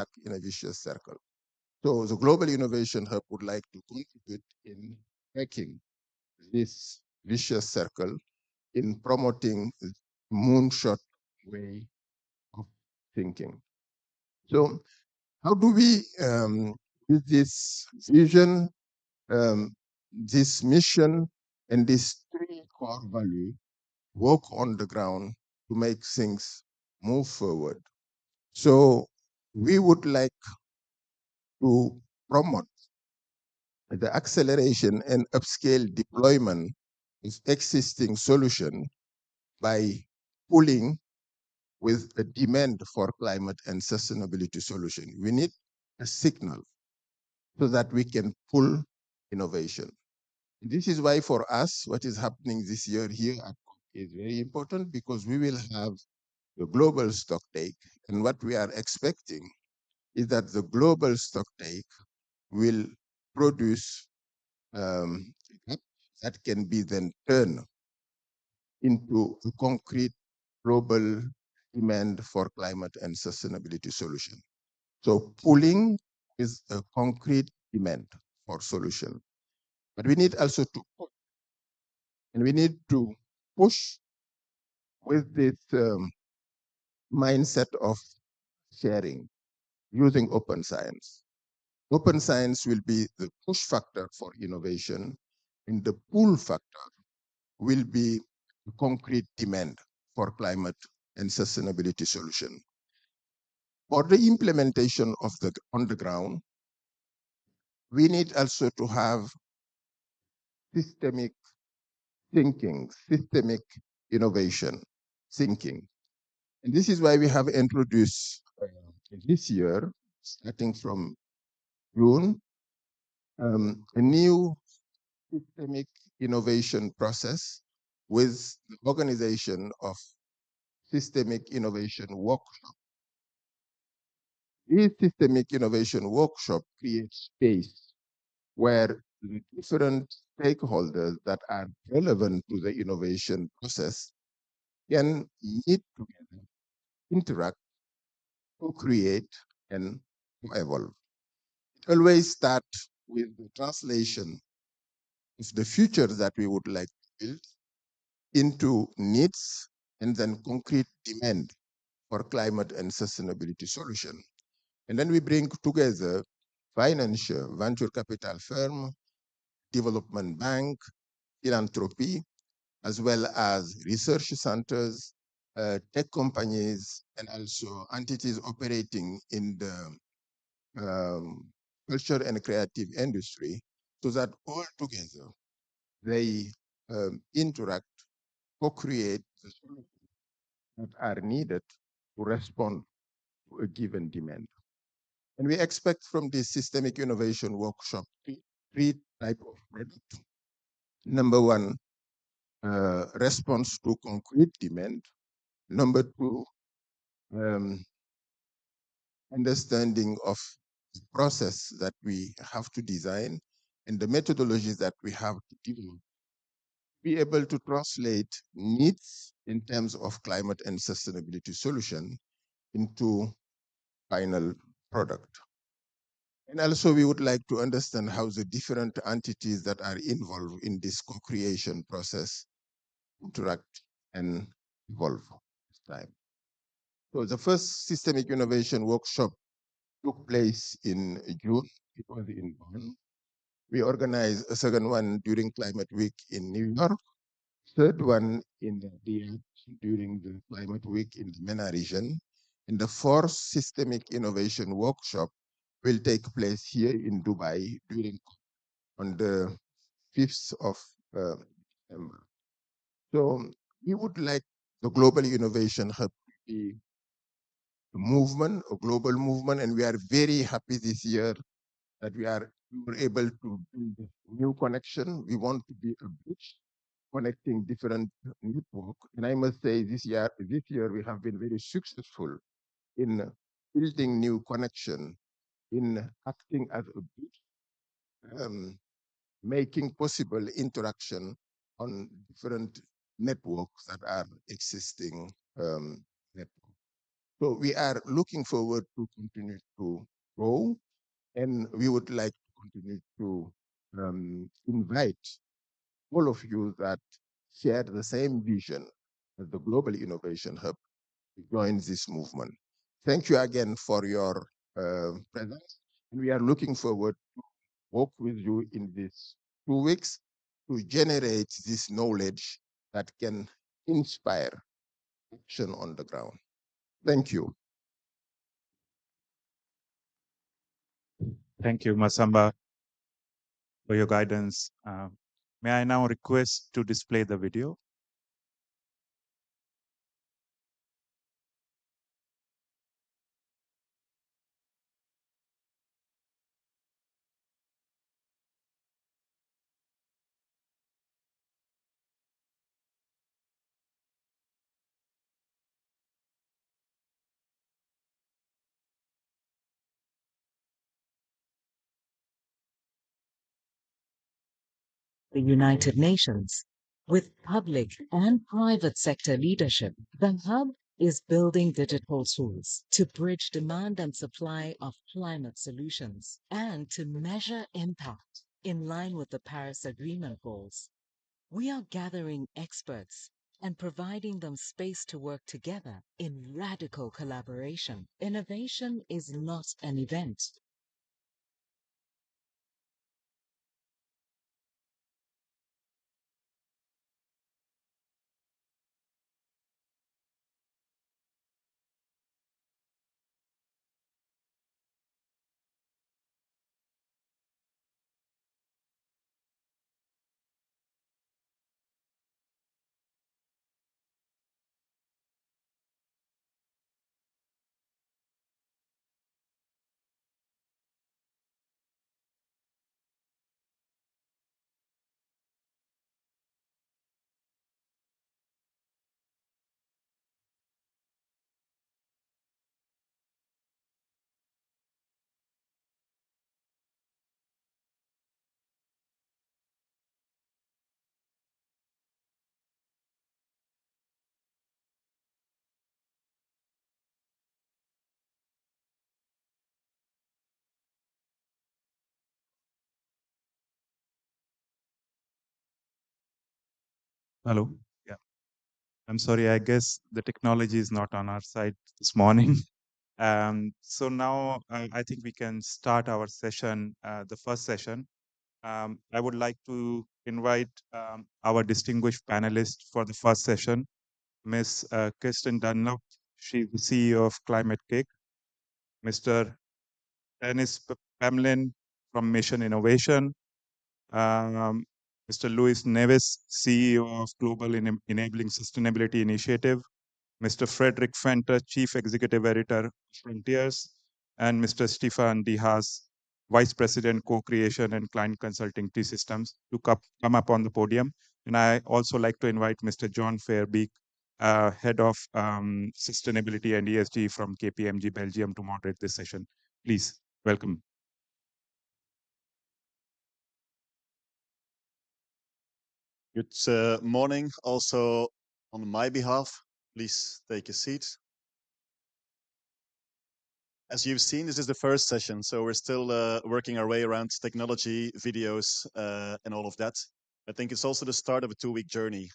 stuck in a vicious circle. So the Global Innovation Hub would like to contribute in breaking this vicious circle, in promoting the moonshot way of thinking. So how do we, with this vision, um, this mission, and these three core values, work on the ground to make things move forward? So we would like to promote the acceleration and upscale deployment of existing solution by pulling with a demand for climate and sustainability solution. We need a signal so that we can pull innovation. This is why for us, what is happening this year here at COP is very important, because we will have the global stock take. And what we are expecting is that the global stock take will produce um, that can be then turned into a concrete global demand for climate and sustainability solution. So pooling is a concrete demand for solution. But we need also to push, and we need to push with this mindset of sharing using open science. Open science will be the push factor for innovation, and the pull factor will be the concrete demand for climate and sustainability solution. For the implementation of the on the ground, we need also to have systemic thinking, systemic innovation thinking. And this is why we have introduced this year, starting from June, a new systemic innovation process with the organization of systemic innovation workshop. This systemic innovation workshop creates space where the different stakeholders that are relevant to the innovation process can meet together, interact, co-create, and evolve. It always start with the translation of the future that we would like to build into needs and then concrete demand for climate and sustainability solution. And then we bring together financial venture capital firm, development bank, philanthropy, as well as research centers, tech companies, and also entities operating in the culture and creative industry, so that all together they interact, co-create the solutions that are needed to respond to a given demand. And we expect from this systemic innovation workshop three type of product. Number one, response to concrete demand. Number two, um, understanding of the process that we have to design and the methodologies that we have to develop, be able to translate needs in terms of climate and sustainability solution into final product. And also we would like to understand how the different entities that are involved in this co-creation process interact and evolve with time. So the first systemic innovation workshop took place in June. It was in Bonn. We organized a second one during Climate Week in New York, third one in Riyadh during the Climate Week in the MENA region, and the fourth systemic innovation workshop will take place here in Dubai during on the 5th of December. So we would like the Global Innovation Hub to be a movement, a global movement, and we are very happy this year that we were able to build a new connection. We want to be a bridge connecting different network. And I must say this year we have been very successful in building new connection, in acting as a bridge, making possible interaction on different networks that are existing networks. So we are looking forward to continue to grow, and we would like to continue to invite all of you that share the same vision as the Global Innovation Hub to join this movement. Thank you again for your presence, and we are looking forward to work with you in these 2 weeks to generate this knowledge that can inspire action on the ground. Thank you. Thank you, Masamba, for your guidance. May I now request to display the video? The United Nations. With public and private sector leadership, the Hub is building digital tools to bridge demand and supply of climate solutions and to measure impact in line with the Paris Agreement goals. We are gathering experts and providing them space to work together in radical collaboration. Innovation is not an event. Hello. Yeah. I'm sorry. I guess the technology is not on our side this morning. So now I think we can start our session, the first session. I would like to invite our distinguished panelist for the first session, Ms. Kirsten Dunlop. She's the CEO of Climate Cake. Mr. Dennis Pamlin from Mission Innovation. Um, Mr. Luis Neves, CEO of Global Enabling Sustainability Initiative. Mr. Frederick Fenter, Chief Executive Editor of Frontiers, and Mr. Stefan Dihas, Vice President, Co-Creation and Client Consulting T-Systems, to come up on the podium. And I also like to invite Mr. John Fairbeek, Head of Sustainability and ESG from KPMG Belgium, to moderate this session. Please, welcome. Good morning. Also, on my behalf, please take a seat. As you've seen, this is the first session, so we're still working our way around technology, videos, and all of that. I think it's also the start of a 2-week journey.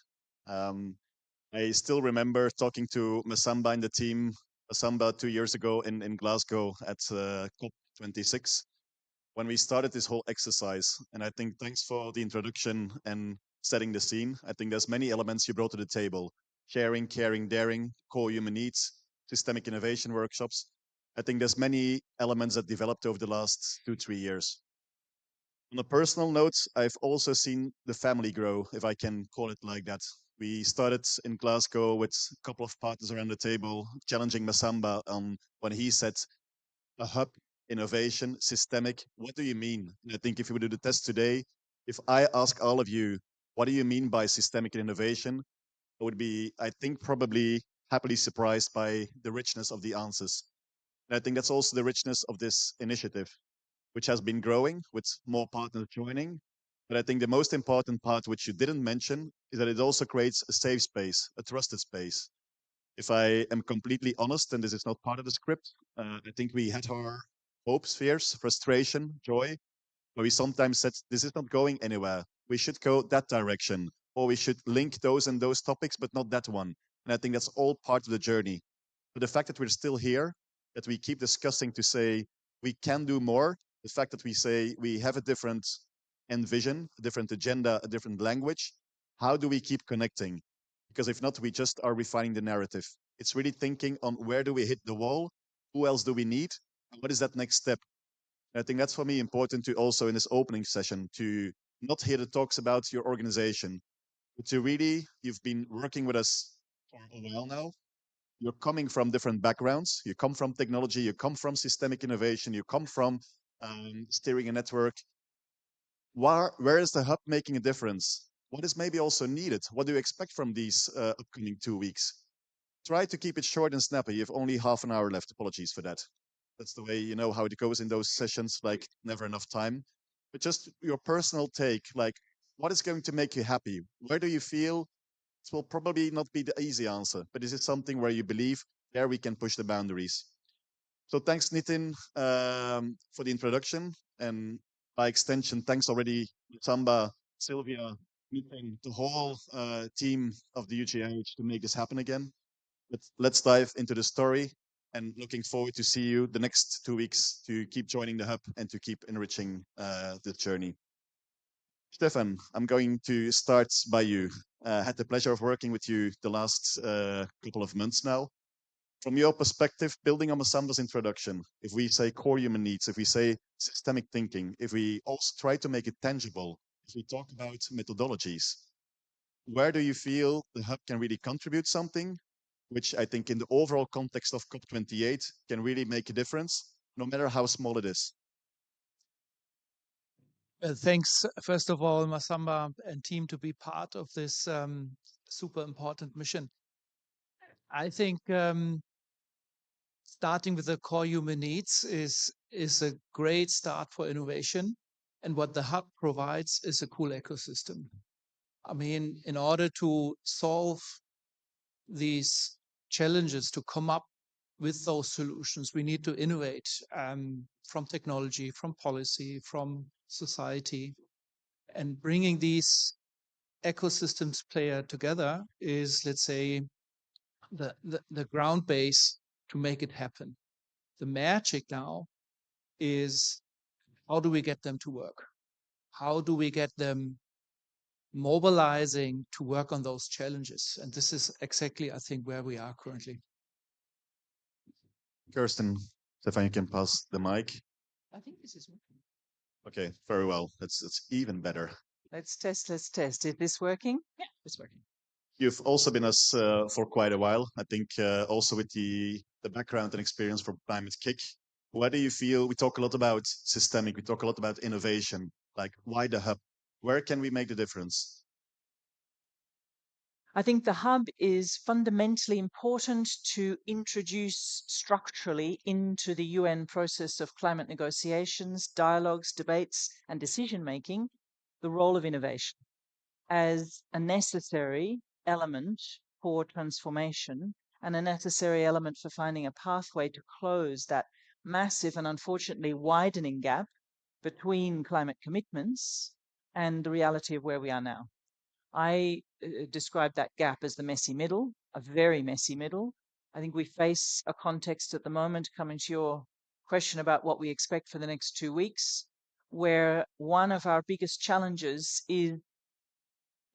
I still remember talking to Masamba and the team, Masamba 2 years ago in Glasgow at COP26, when we started this whole exercise. And I think thanks for the introduction and setting the scene. I think there's many elements you brought to the table: sharing, caring, daring, core human needs, systemic innovation workshops. I think there's many elements that developed over the last 2-3 years. On a personal note, I've also seen the family grow, if I can call it like that. We started in Glasgow with a couple of partners around the table, challenging Masamba on when he said a hub, innovation, systemic. What do you mean? And I think if we would do the test today, if I ask all of you, what do you mean by systemic innovation? I would be, I think, probably happily surprised by the richness of the answers. And I think that's also the richness of this initiative, which has been growing with more partners joining. But I think the most important part, which you didn't mention, is that it also creates a safe space, a trusted space. If I am completely honest, and this is not part of the script, I think we had our hopes, fears, frustration, joy, but we sometimes said, this is not going anywhere. We should go that direction, or we should link those and those topics, but not that one. And I think that's all part of the journey. But the fact that we're still here, that we keep discussing to say we can do more, the fact that we say we have a different end vision, a different agenda, a different language, how do we keep connecting? Because if not, we just are refining the narrative. It's really thinking on where do we hit the wall? Who else do we need? And what is that next step? I think that's for me important to also in this opening session to not hear the talks about your organization, but to really, you've been working with us for a while now. You're coming from different backgrounds. You come from technology, you come from systemic innovation, you come from steering a network. Where is the hub making a difference? What is maybe also needed? What do you expect from these upcoming 2 weeks? Try to keep it short and snappy. You have only half an hour left. Apologies for that. That's the way you know how it goes in those sessions, like never enough time. But just your personal take, like what is going to make you happy? Where do you feel it will probably not be the easy answer, but is it something where you believe there we can push the boundaries? So thanks, Nitin, for the introduction. And by extension, thanks already, Samba, Sylvia, Nitin, the whole team of the UGIH to make this happen again. But let's dive into the story and looking forward to see you the next 2 weeks to keep joining the hub and to keep enriching the journey. Stefan, I'm going to start by you. Had the pleasure of working with you the last couple of months now. From your perspective, building on Masamba's introduction, if we say core human needs, if we say systemic thinking, if we also try to make it tangible, if we talk about methodologies, where do you feel the hub can really contribute something, which I think in the overall context of COP28 can really make a difference, no matter how small it is? Thanks, first of all, Masamba and team, to be part of this super important mission. I think starting with the core human needs is a great start for innovation. And what the hub provides is a cool ecosystem. I mean, in order to solve these challenges, to come up with those solutions, we need to innovate from technology, from policy, from society. And bringing these ecosystems player together is, let's say, the ground base to make it happen. The magic now is how do we get them to work? How do we get them mobilizing to work on those challenges? And this is exactly, I think, where we are currently. Kirsten, Stefan, you can pass the mic. I think this is working. Okay, very well. That's even better. Let's test. Is this working? Yeah, it's working. You've also been us for quite a while. I think also with the background and experience from Climate Kick. Where do you feel, we talk a lot about systemic, we talk a lot about innovation, like why the hub? Where can we make the difference? I think the hub is fundamentally important to introduce structurally into the UN process of climate negotiations, dialogues, debates, and decision making the role of innovation as a necessary element for transformation and a necessary element for finding a pathway to close that massive and unfortunately widening gap between climate commitments and the reality of where we are now. I describe that gap as the messy middle, a very messy middle. I think we face a context at the moment, coming to your question about what we expect for the next 2 weeks, where one of our biggest challenges is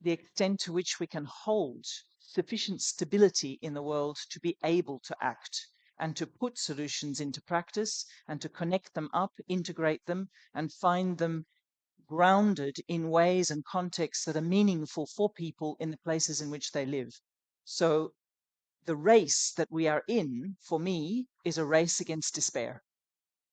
the extent to which we can hold sufficient stability in the world to be able to act and to put solutions into practice and to connect them up, integrate them, and find them grounded in ways and contexts that are meaningful for people in the places in which they live. So the race that we are in, for me, is a race against despair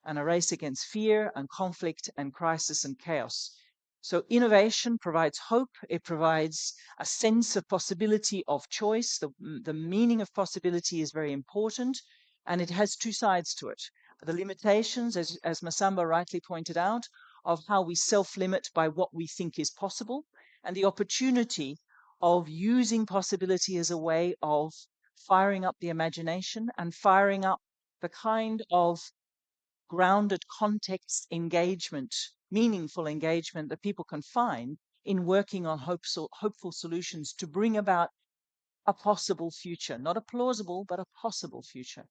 and a race against fear and conflict and crisis and chaos. So innovation provides hope. It provides a sense of possibility of choice. The meaning of possibility is very important, and it has two sides to it. The limitations, as Masamba rightly pointed out, of how we self-limit by what we think is possible, and the opportunity of using possibility as a way of firing up the imagination and firing up the kind of grounded context engagement, meaningful engagement that people can find in working on hopeful solutions to bring about a possible future, not a plausible, but a possible future.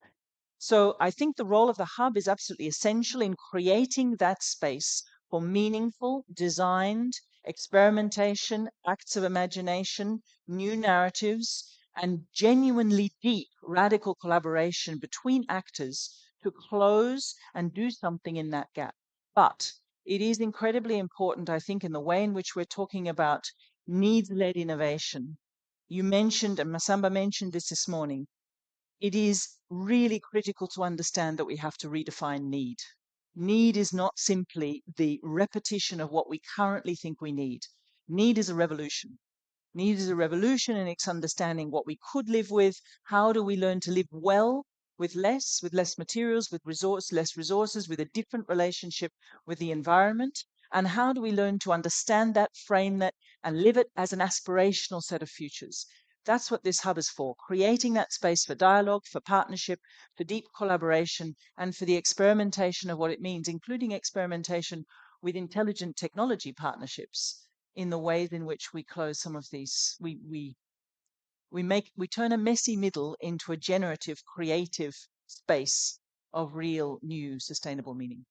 So I think the role of the hub is absolutely essential in creating that space for meaningful, designed experimentation, acts of imagination, new narratives, and genuinely deep, radical collaboration between actors to close and do something in that gap. But it is incredibly important, I think, in the way in which we're talking about needs-led innovation. You mentioned, and Masamba mentioned this morning, it is really critical to understand that we have to redefine need. Need is not simply the repetition of what we currently think we need. Need is a revolution. Need is a revolution in its understanding what we could live with. How do we learn to live well with less materials, with less resources, with a different relationship with the environment? And how do we learn to understand that, frame that, and live it as an aspirational set of futures? That's what this hub is for, creating that space for dialogue, for partnership, for deep collaboration, and for the experimentation of what it means, including experimentation with intelligent technology partnerships in the ways in which we close some of these. We turn a messy middle into a generative, creative space of real, new, sustainable meaning.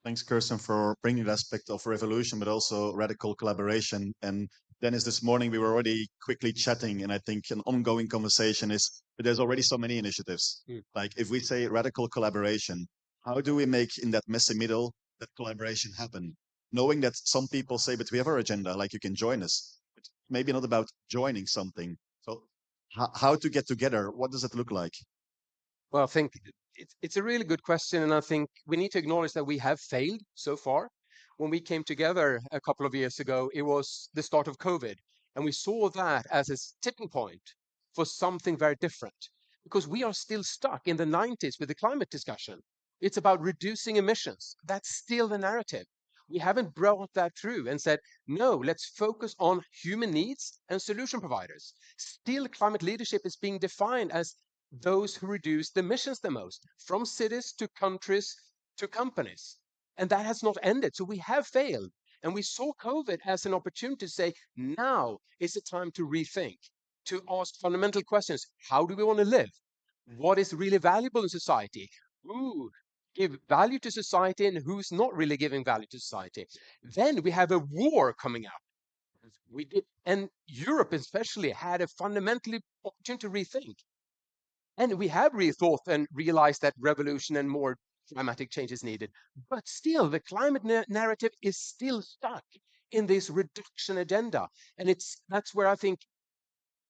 Thanks, Kirsten, for bringing the aspect of revolution, but also radical collaboration. And Dennis, this morning we were already quickly chatting, and I think an ongoing conversation is that there's already so many initiatives. Like if we say radical collaboration, how do we make in that messy middle that collaboration happen? Knowing that some people say, but we have our agenda, like you can join us. But maybe not about joining something. So how to get together? What does it look like? Well, I think it's a really good question, and I think we need to acknowledge that we have failed so far. When we came together a couple of years ago, it was the start of COVID, and we saw that as a tipping point for something very different, because we are still stuck in the 90s with the climate discussion. It's about reducing emissions. That's still the narrative. We haven't brought that through and said, no, let's focus on human needs and solution providers. Still, climate leadership is being defined as those who reduce the emissions the most, from cities to countries to companies. And that has not ended. So we have failed. And we saw COVID as an opportunity to say, now is the time to rethink, to ask fundamental questions. How do we want to live? What is really valuable in society? Who give value to society and who's not really giving value to society? Then we have a war coming up. We did, and Europe especially had a fundamentally opportunity to rethink. And we have rethought and realized that revolution and more climatic change is needed. But still, the climate narrative is still stuck in this reduction agenda. And that's where I think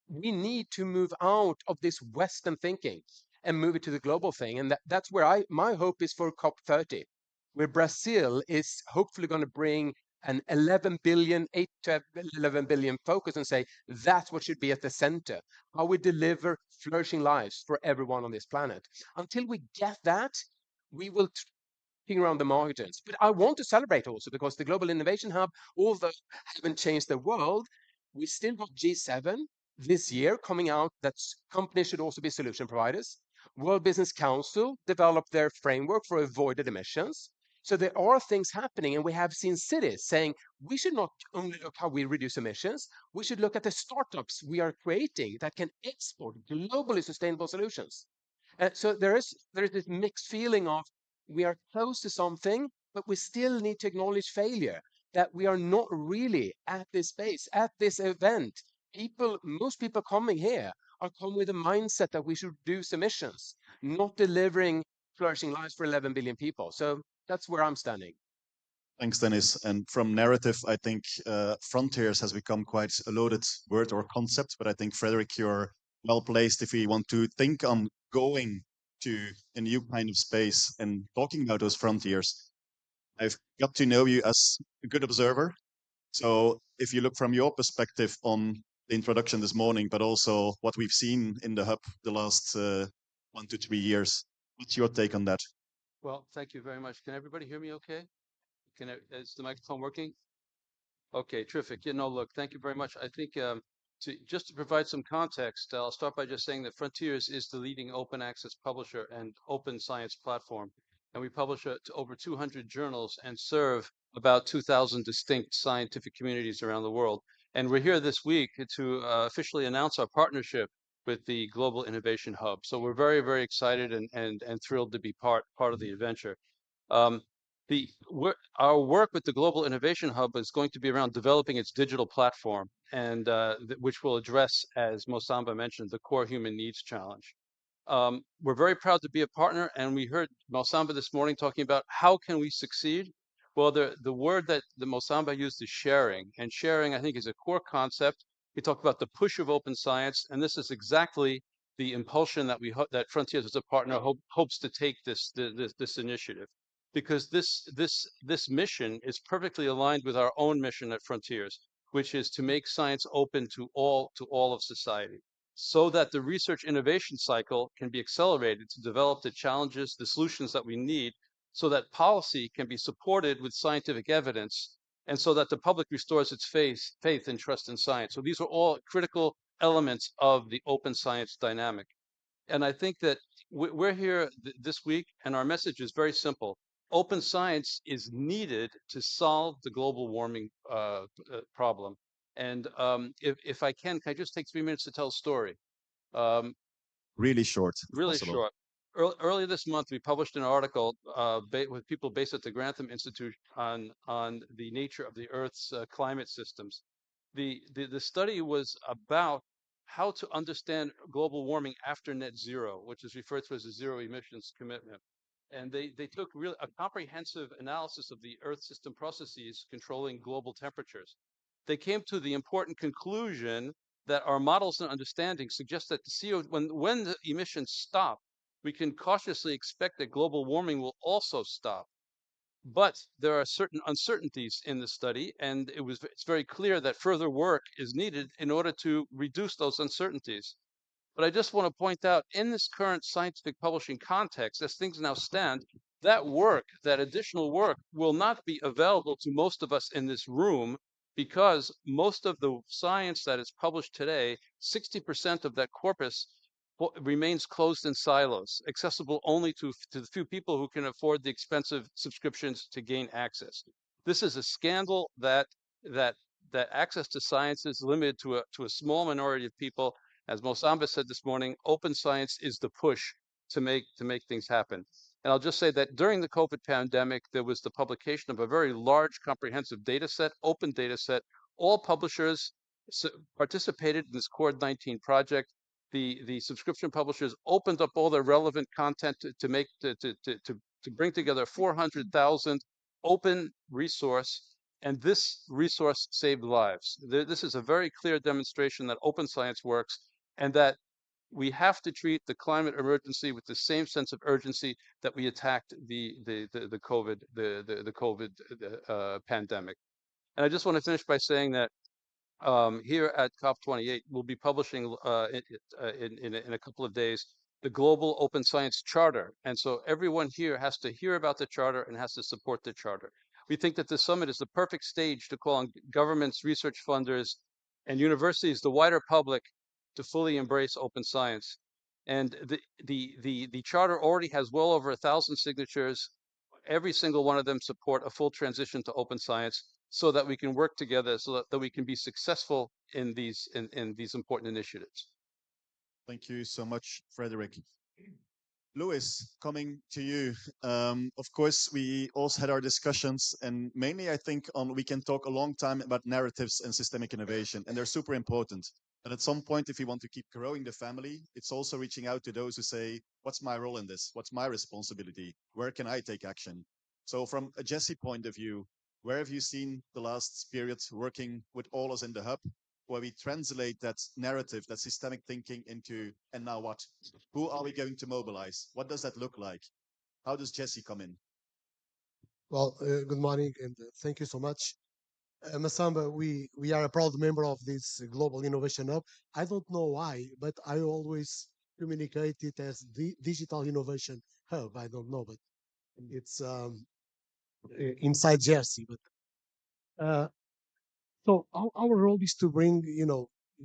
we need to move out of this Western thinking and move it to the global thing. And that's where my hope is for COP30, where Brazil is hopefully going to bring an 11 billion, 8 to 11 billion focus and say that's what should be at the center, how we deliver flourishing lives for everyone on this planet. Until we get that, we will around the margins. But I want to celebrate also because the Global Innovation Hub, although haven't changed the world, we still got G7 this year coming out that companies should also be solution providers. World Business Council developed their framework for avoided emissions. So there are things happening, and we have seen cities saying we should not only look how we reduce emissions, we should look at the startups we are creating that can export globally sustainable solutions. So there is this mixed feeling of we are close to something, but we still need to acknowledge failure, that we are not really at this space, at this event. Most people coming here are coming with a mindset that we should reduce emissions, not delivering flourishing lives for 11 billion people. So that's where I'm standing. Thanks, Dennis. And from narrative, I think frontiers has become quite a loaded word or concept, but I think, Frederick, you're well placed if we want to think on going to a new kind of space and talking about those frontiers. I've got to know you as a good observer. So if you look from your perspective on the introduction this morning, but also what we've seen in the hub the last 1 to 3 years, what's your take on that? Well, thank you very much. Can everybody hear me okay? Is the microphone working? Okay, terrific. Look, thank you very much. I think just to provide some context, I'll start by just saying that Frontiers is the leading open access publisher and open science platform. And we publish to over 200 journals and serve about 2,000 distinct scientific communities around the world. And we're here this week to officially announce our partnership with the Global Innovation Hub. So we're very, very excited and thrilled to be part of the adventure. Um, our work with the Global Innovation Hub is going to be around developing its digital platform, and which will address, as Mosamba mentioned, the core human needs challenge. We're very proud to be a partner, and we heard Mosamba this morning talking about how can we succeed. Well, the word that the Mosamba used is sharing, and sharing I think is a core concept. He talked about the push of open science, and this is exactly the impulsion that that Frontiers as a partner hopes to take this initiative, because this mission is perfectly aligned with our own mission at Frontiers, which is to make science open to all of society, so that the research innovation cycle can be accelerated to develop the challenges, the solutions that we need, so that policy can be supported with scientific evidence, and so that the public restores its faith and trust in science. So these are all critical elements of the open science dynamic. And I think that we're here this week, and our message is very simple. Open science is needed to solve the global warming problem. And if I can I just take 3 minutes to tell a story? Um, Really short, if really possible. short. Earlier this month, we published an article with people based at the Grantham Institute on the nature of the Earth's climate systems. The study was about how to understand global warming after net zero, which is referred to as a zero emissions commitment. And they took a comprehensive analysis of the Earth system processes controlling global temperatures. They came to the important conclusion that our models and understanding suggest that the CO, when the emissions stop, we can cautiously expect that global warming will also stop. But there are certain uncertainties in the study, and it's very clear that further work is needed in order to reduce those uncertainties. But I just want to point out, in this current scientific publishing context, as things now stand, that work, that additional work, will not be available to most of us in this room, because most of the science that is published today, 60% of that corpus remains closed in silos, accessible only to the few people who can afford the expensive subscriptions to gain access. This is a scandal that that access to science is limited to a small minority of people. As Mosamba said this morning, open science is the push to make things happen. And I'll just say that during the COVID pandemic, there was the publication of a very large, comprehensive data set, open data set. All publishers participated in this Cord 19 project. The subscription publishers opened up all their relevant content to bring together 400,000 open resource, and this resource saved lives. This is a very clear demonstration that open science works, and that we have to treat the climate emergency with the same sense of urgency that we attacked the COVID pandemic. And I just want to finish by saying that here at COP28, we'll be publishing in a couple of days the Global Open Science Charter. And so everyone here has to hear about the charter and has to support the charter. We think that this summit is the perfect stage to call on governments, research funders, and universities, the wider public, to fully embrace open science. And the charter already has well over 1,000 signatures. Every single one of them support a full transition to open science, so that we can work together, so that we can be successful in these important initiatives. Thank you so much, Frederick. Louis, coming to you. Of course, we also had our discussions, and mainly I think we can talk a long time about narratives and systemic innovation, and they're super important. But at some point, if you want to keep growing the family, it's also reaching out to those who say, what's my role in this? What's my responsibility? Where can I take action? So from a Jesse point of view, where have you seen the last period working with all us in the hub, where we translate that narrative, that systemic thinking into, and now what? Who are we going to mobilize? What does that look like? How does Jesse come in? Well, good morning and thank you so much. Masamba, we are a proud member of this Global Innovation Hub. I don't know why, but I always communicate it as the Digital Innovation Hub. I don't know, but it's inside Jersey. But so our role is to bring,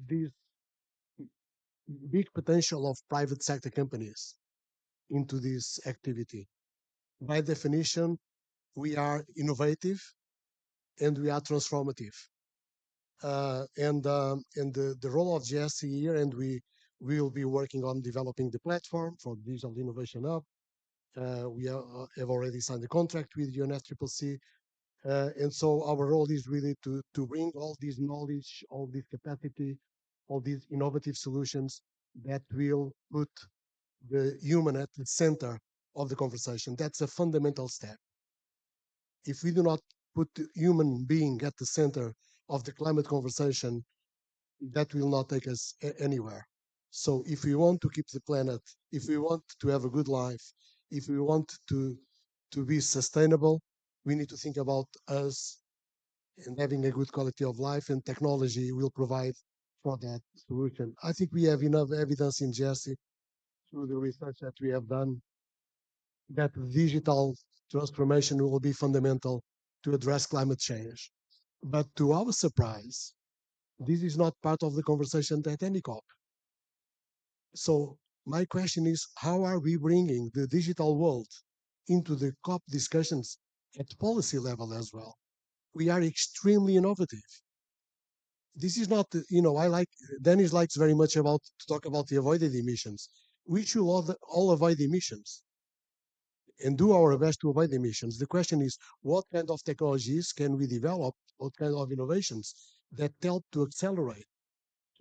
this big potential of private sector companies into this activity. By definition, we are innovative and we are transformative. And the role of GSC here, and we will be working on developing the platform for Digital Innovation Hub. We have already signed a contract with UNFCCC. And so our role is really to bring all this knowledge, all this capacity, all these innovative solutions that will put the human at the center of the conversation. That's a fundamental step. If we do not put the human being at the center of the climate conversation, that will not take us anywhere. So if we want to keep the planet, if we want to have a good life, if we want to be sustainable, we need to think about us and having a good quality of life, and technology will provide for that solution. I think we have enough evidence in Jersey through the research that we have done that digital transformation will be fundamental to address climate change. But to our surprise, this is not part of the conversation at any COP. So my question is, how are we bringing the digital world into the COP discussions at policy level as well? We are extremely innovative. This is not, I like, Dennis likes very much to talk about the avoided emissions. We should all avoid emissions and do our best to avoid emissions. The question is, what kind of technologies can we develop? What kind of innovations that help to accelerate,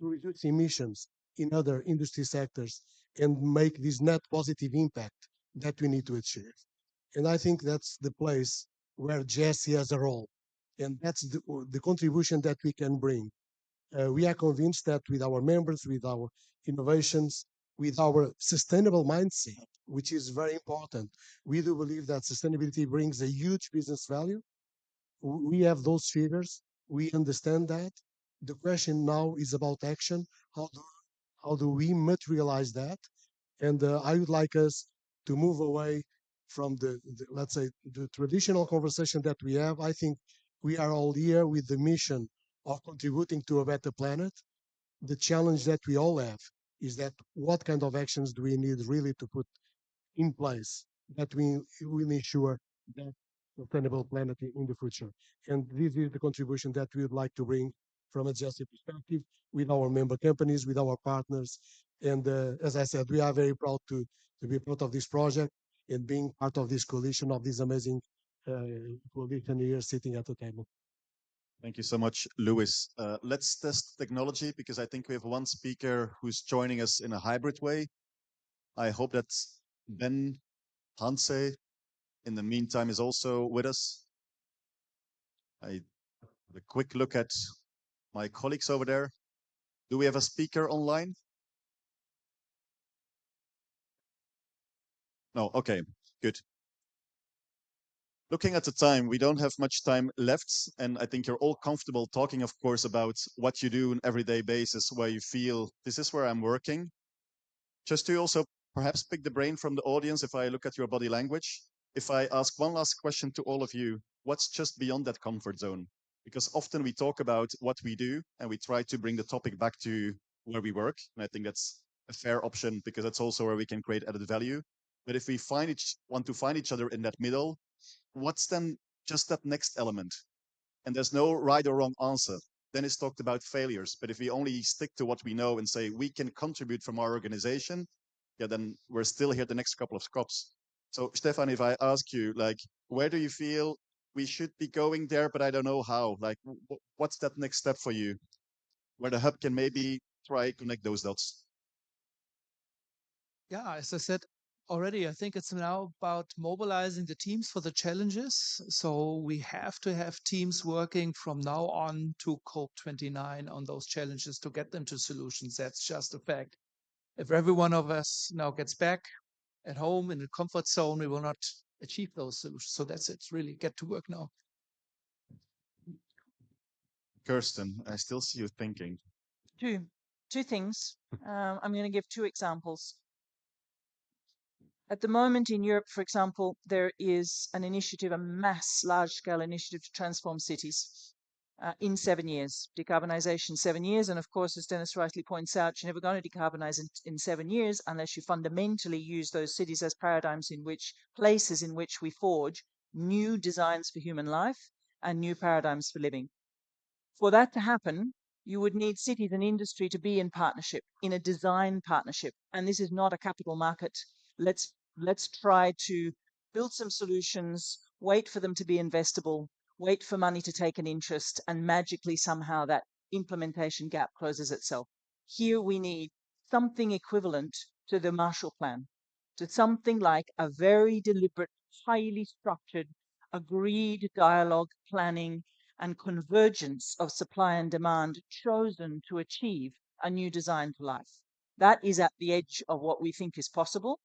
to reduce emissions in other industry sectors and make this net positive impact that we need to achieve? And I think that's the place where GSC has a role. And that's the contribution that we can bring. We are convinced that with our members, with our innovations, with our sustainable mindset, which is very important, we do believe that sustainability brings a huge business value. We have those figures. We understand that. The question now is about action. How do we materialize that? And I would like us to move away from let's say, the traditional conversation that we have. I think we are all here with the mission of contributing to a better planet. The challenge that we all have is that what kind of actions do we need really to put in place that we will ensure that sustainable planet in the future. And this is the contribution that we would like to bring from a justice perspective with our member companies, with our partners. And as I said, we are very proud to be part of this project and being part of this coalition, of this amazing coalition here sitting at the table. Thank you so much, Louis. Let's test technology because I think we have one speaker who's joining us in a hybrid way. I hope that Ben Hanse, in the meantime, is also with us. I have a quick look at my colleagues over there. Do we have a speaker online? No, okay, good. Looking at the time, we don't have much time left, and I think you're all comfortable talking, of course, about what you do on an everyday basis, where you feel this is where I'm working. Just to also perhaps pick the brain from the audience, if I look at your body language, if I ask one last question to all of you, what's just beyond that comfort zone? Because often we talk about what we do and we try to bring the topic back to where we work. And I think that's a fair option because that's also where we can create added value. But if we want to find each other in that middle, what's then just that next element? And there's no right or wrong answer. Dennis talked about failures, but if we only stick to what we know and say we can contribute from our organization, yeah, then we're still here the next couple of COPs. So Stefan, if I ask you, like, where do you feel we should be going there, but I don't know how? Like, what's that next step for you, where the hub can maybe try connect those dots? Yeah, as I said already, I think it's now about mobilizing the teams for the challenges. So we have to have teams working from now on to COP29 on those challenges to get them to solutions. That's just a fact. If every one of us now gets back at home in the comfort zone, we will not achieve those solutions. So that's it. Really get to work now. Kirsten, I still see you thinking. Two things. I'm going to give two examples. At the moment in Europe, for example, there is an initiative, a large-scale initiative to transform cities. in 7 years. Decarbonization 7 years. And of course, as Dennis rightly points out, you're never going to decarbonize in 7 years unless you fundamentally use those cities as paradigms in which places in which we forge new designs for human life and new paradigms for living. For that to happen, you would need cities and industry to be in partnership, in a design partnership. And this is not a capital market. Let's try to build some solutions, wait for them to be investable, wait for money to take an interest, and magically somehow that implementation gap closes itself. Here we need something equivalent to the Marshall Plan, to something like a very deliberate, highly structured, agreed dialogue, planning, and convergence of supply and demand chosen to achieve a new design for life. That is at the edge of what we think is possible.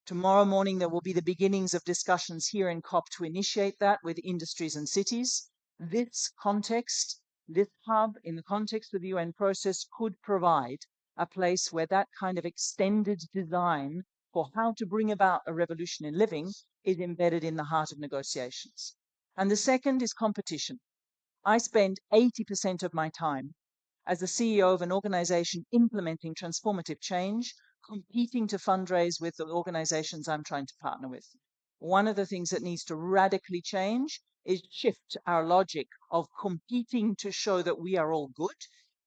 Tomorrow morning, there will be the beginnings of discussions here in COP to initiate that with industries and cities. This context, this hub in the context of the UN process could provide a place where that kind of extended design for how to bring about a revolution in living is embedded in the heart of negotiations. And the second is competition. I spend 80% of my time as the CEO of an organization implementing transformative change, competing to fundraise with the organizations I'm trying to partner with. One of the things that needs to radically change is shift our logic of competing to show that we are all good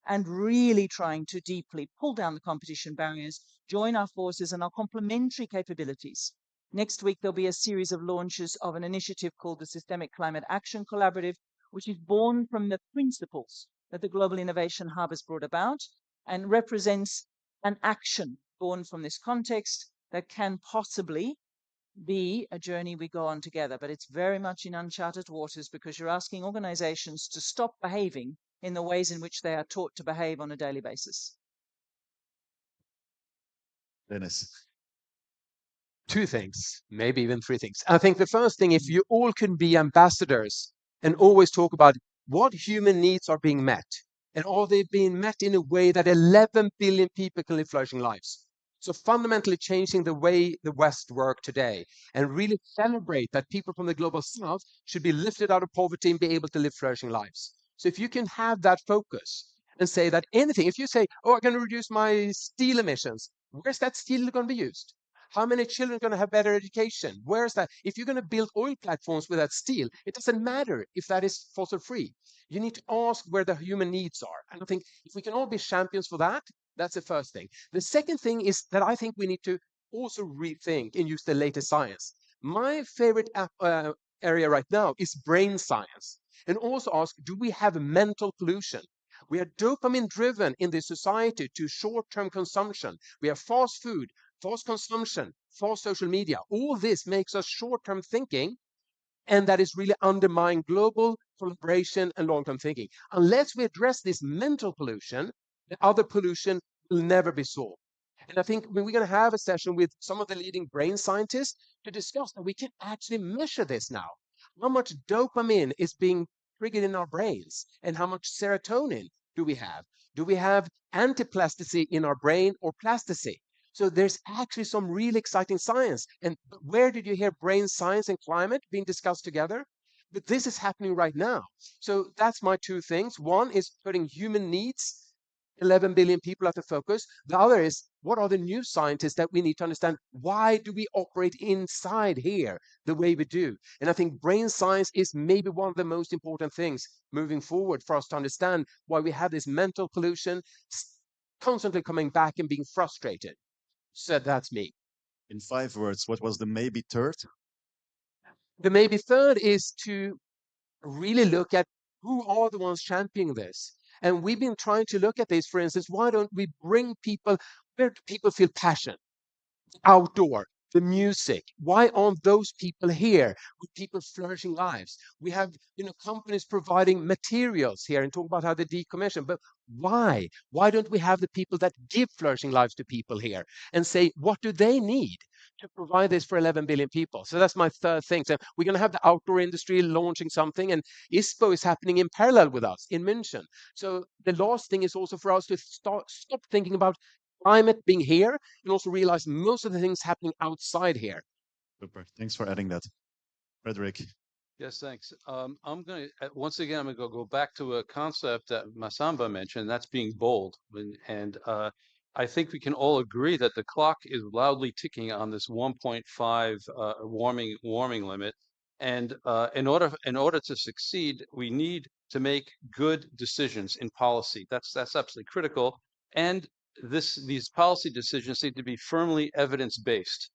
and really trying to deeply pull down the competition barriers, join our forces and our complementary capabilities. Next week, there'll be a series of launches of an initiative called the Systemic Climate Action Collaborative, which is born from the principles that the Global Innovation Hub has brought about and represents an action born from this context that can possibly be a journey we go on together. But it's very much in uncharted waters because you're asking organizations to stop behaving in the ways in which they are taught to behave on a daily basis. Dennis. Two things, maybe even three things. I think the first thing, if you all can be ambassadors and always talk about what human needs are being met, and are they being met in a way that 11 billion people can live flourishing lives? So fundamentally changing the way the West work today and really celebrate that people from the global South should be lifted out of poverty and be able to live flourishing lives. So if you can have that focus and say that anything, if you say, oh, I'm going to reduce my steel emissions, where's that steel going to be used? How many children are going to have better education? Where's that? If you're going to build oil platforms with that steel, it doesn't matter if that is fossil free. You need to ask where the human needs are. And I think if we can all be champions for that, that's the first thing. The second thing is that I think we need to also rethink and use the latest science. My favorite area right now is brain science. And also ask, do we have mental pollution? We are dopamine driven in this society to short-term consumption. We have fast food, fast consumption, fast social media. All this makes us short-term thinking, and that is really undermining global collaboration and long-term thinking. Unless we address this mental pollution, the other pollution will never be solved. And I think we're going to have a session with some of the leading brain scientists to discuss that we can actually measure this now. How much dopamine is being triggered in our brains, and how much serotonin do we have? Do we have antiplasticity in our brain or plasticity? So there's actually some really exciting science. And where did you hear brain science and climate being discussed together? But this is happening right now. So that's my two things. One is putting human needs, 11 billion people at the focus. The other is, what are the new scientists that we need to understand? Why do we operate inside here the way we do? And I think brain science is maybe one of the most important things moving forward for us to understand why we have this mental pollution constantly coming back and being frustrated. So that's me. In 5 words, what was the maybe third? The maybe third is to really look at who are the ones championing this. And we've been trying to look at this, for instance, why don't we bring people where do people feel passion? Outdoor, the music. Why aren't those people here with people flourishing lives? We have, companies providing materials here and talk about how they decommission. But why? Why don't we have the people that give flourishing lives to people here and say, what do they need to provide this for 11 billion people? So that's my third thing. So we're going to have the outdoor industry launching something, and ISPO is happening in parallel with us in München. So the last thing is also for us to stop thinking about climate being here and also realize most of the things happening outside here. Super. Thanks for adding that. Frederick. Yes, thanks. I'm going to, once again, I'm going to go back to a concept that Masamba mentioned, that's being bold. And I think we can all agree that the clock is loudly ticking on this 1.5 warming limit. And in order to succeed, we need to make good decisions in policy. That's absolutely critical. And these policy decisions need to be firmly evidence-based.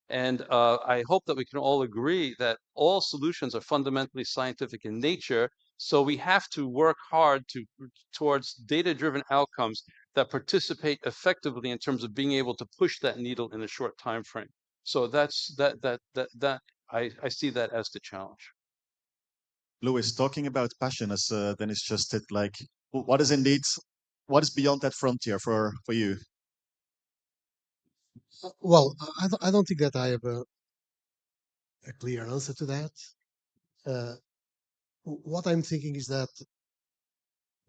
And I hope that we can all agree that all solutions are fundamentally scientific in nature. So we have to work hard towards data-driven outcomes that participate effectively in terms of being able to push that needle in a short time frame. So that I see that as the challenge. Louis, talking about passion, as Dennis just said, like what is indeed, what is beyond that frontier for you? Well, I don't think that I have a clear answer to that. Uh, what I'm thinking is that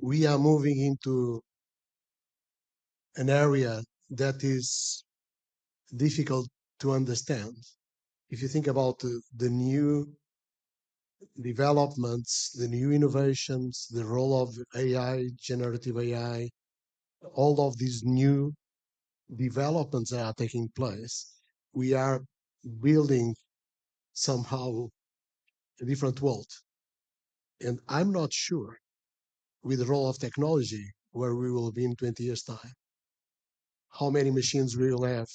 we are moving into an area that is difficult to understand. If you think about the new developments, the new innovations, the role of AI, generative AI, all of these new developments that are taking place, we are building somehow a different world. And I'm not sure with the role of technology where we will be in 20 years' time, how many machines we will have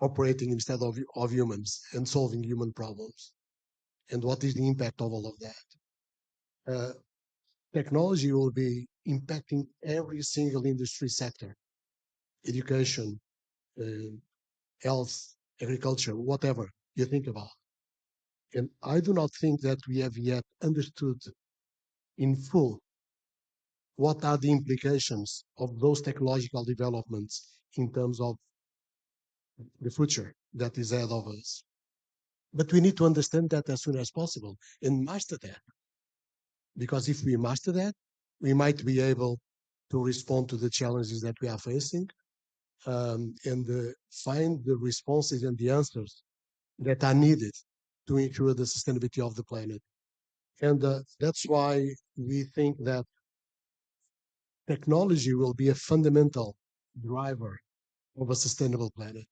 operating instead of humans and solving human problems. And what is the impact of all of that? Technology will be impacting every single industry sector, education, uh, health, agriculture, whatever you think about. And I do not think that we have yet understood in full what are the implications of those technological developments in terms of the future that is ahead of us. But we need to understand that as soon as possible and master that. Because if we master that, we might be able to respond to the challenges that we are facing and find the responses and the answers that are needed to ensure the sustainability of the planet. And that's why we think that technology will be a fundamental driver of a sustainable planet.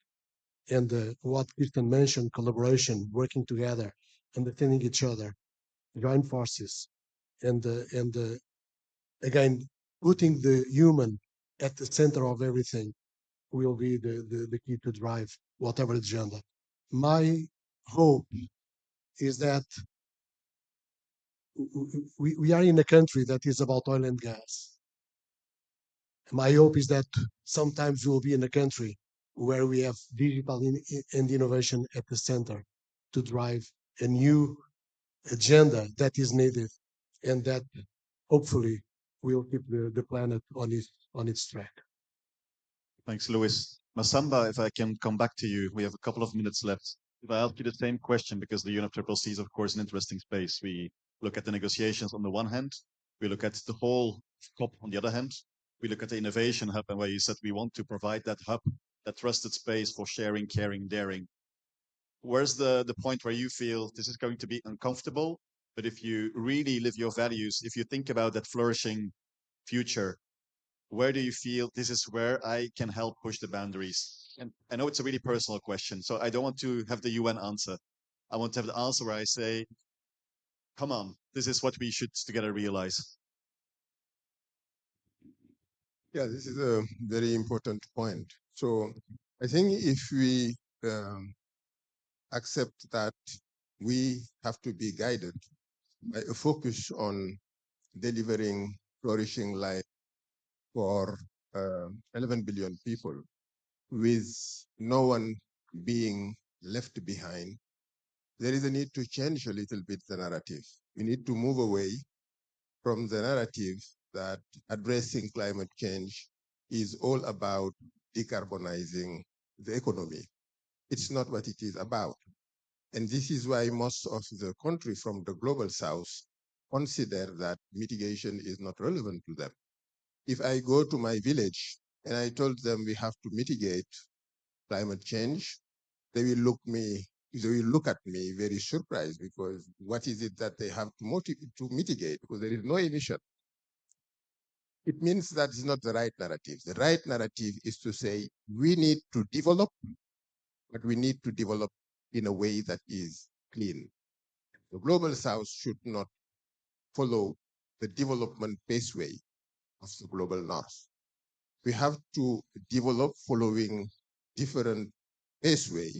And what Kirsten mentioned, collaboration, working together, understanding each other, join forces, and again, putting the human at the center of everything will be the key to drive whatever agenda. My hope is that we are in a country that is about oil and gas. My hope is that sometimes we will be in a country where we have digital and innovation at the center to drive a new agenda that is needed and that hopefully will keep the planet on its track. Thanks, Louis. Masamba, if I can come back to you, we have a couple of minutes left. If I ask you the same question, because the UNFCCC is, of course, an interesting space. We look at the negotiations on the one hand, we look at the whole COP on the other hand, we look at the innovation hub, and where you said we want to provide that hub, that trusted space for sharing, caring, daring. Where's the point where you feel this is going to be uncomfortable, but if you really live your values, if you think about that flourishing future, where do you feel this is where I can help push the boundaries? And I know it's a really personal question, so I don't want to have the UN answer. I want to have the answer where I say, come on, this is what we should together realize. Yeah, this is a very important point. So I think if we accept that we have to be guided by a focus on delivering flourishing life for 11 billion people with no one being left behind, there is a need to change a little bit the narrative. We need to move away from the narrative that addressing climate change is all about decarbonizing the economy. It's not what it is about. And this is why most of the countries from the global south consider that mitigation is not relevant to them. If I go to my village and I told them we have to mitigate climate change, they will look me will look at me very surprised, because what is it that they have to mitigate? Because there is no emission. It means that is not the right narrative. The right narrative is to say we need to develop, but we need to develop in a way that is clean. The global south should not follow the development paceway of the global north. We have to develop following different paceway,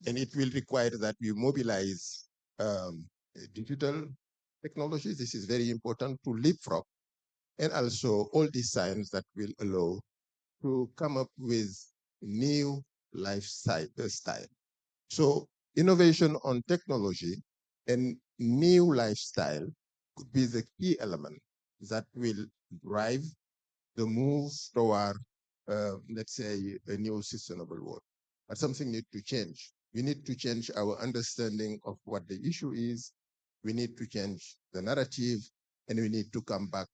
and it will require that we mobilize digital technologies. This is very important to leapfrog, and also all these science that will allow to come up with new lifestyle. So innovation on technology and new lifestyle could be the key element that will drive the move toward, let's say, a new sustainable world. But something needs to change. We need to change our understanding of what the issue is. We need to change the narrative, and we need to come back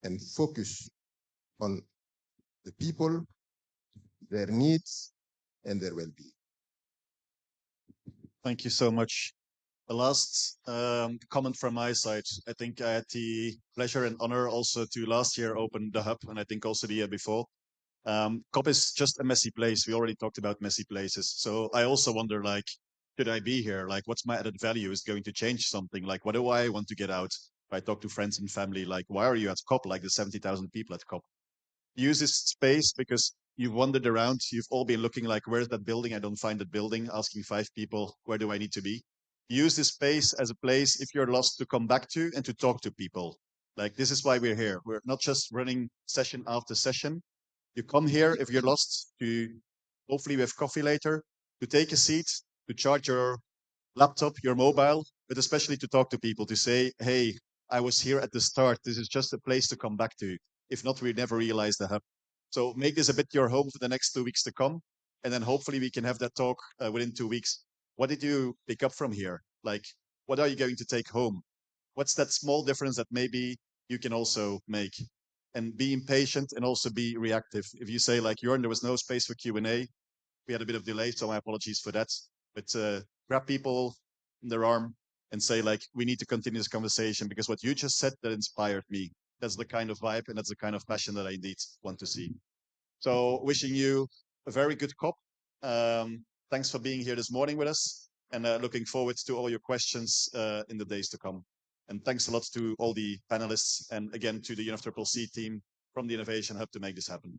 and focus on the people, their needs, and their well-being. Thank you so much. The last comment from my side. I think I had the pleasure and honor also to last year open the hub, and I think also the year before. COP is just a messy place. We already talked about messy places. So I also wonder, like, should I be here? Like, what's my added value? Is going to change something? Like, what do I want to get out? If I talk to friends and family, like, why are you at COP? Like the 70,000 people at COP. Use this space because you've wandered around. You've all been looking like, where's that building? I don't find that building. Asking 5 people, where do I need to be? Use this space as a place, if you're lost, to come back to and to talk to people. Like, this is why we're here. We're not just running session after session. You come here if you're lost to, hopefully we have coffee later, to take a seat, to charge your laptop, your mobile, but especially to talk to people, to say, hey, I was here at the start. This is just a place to come back to. If not, we never realize the hub. So make this a bit your home for the next 2 weeks to come. And then hopefully we can have that talk within 2 weeks. What did you pick up from here? Like, what are you going to take home? What's that small difference that maybe you can also make? And be impatient and also be reactive. If you say like, Jorn, there was no space for Q&A, we had a bit of delay, so my apologies for that. But grab people in their arm and say like, we need to continue this conversation, because what you just said, that inspired me. That's the kind of vibe and that's the kind of passion that I indeed want to see. So wishing you a very good COP. Thanks for being here this morning with us, and looking forward to all your questions in the days to come. And thanks a lot to all the panelists, and again to the UNFCCC team from the Innovation Hub to make this happen.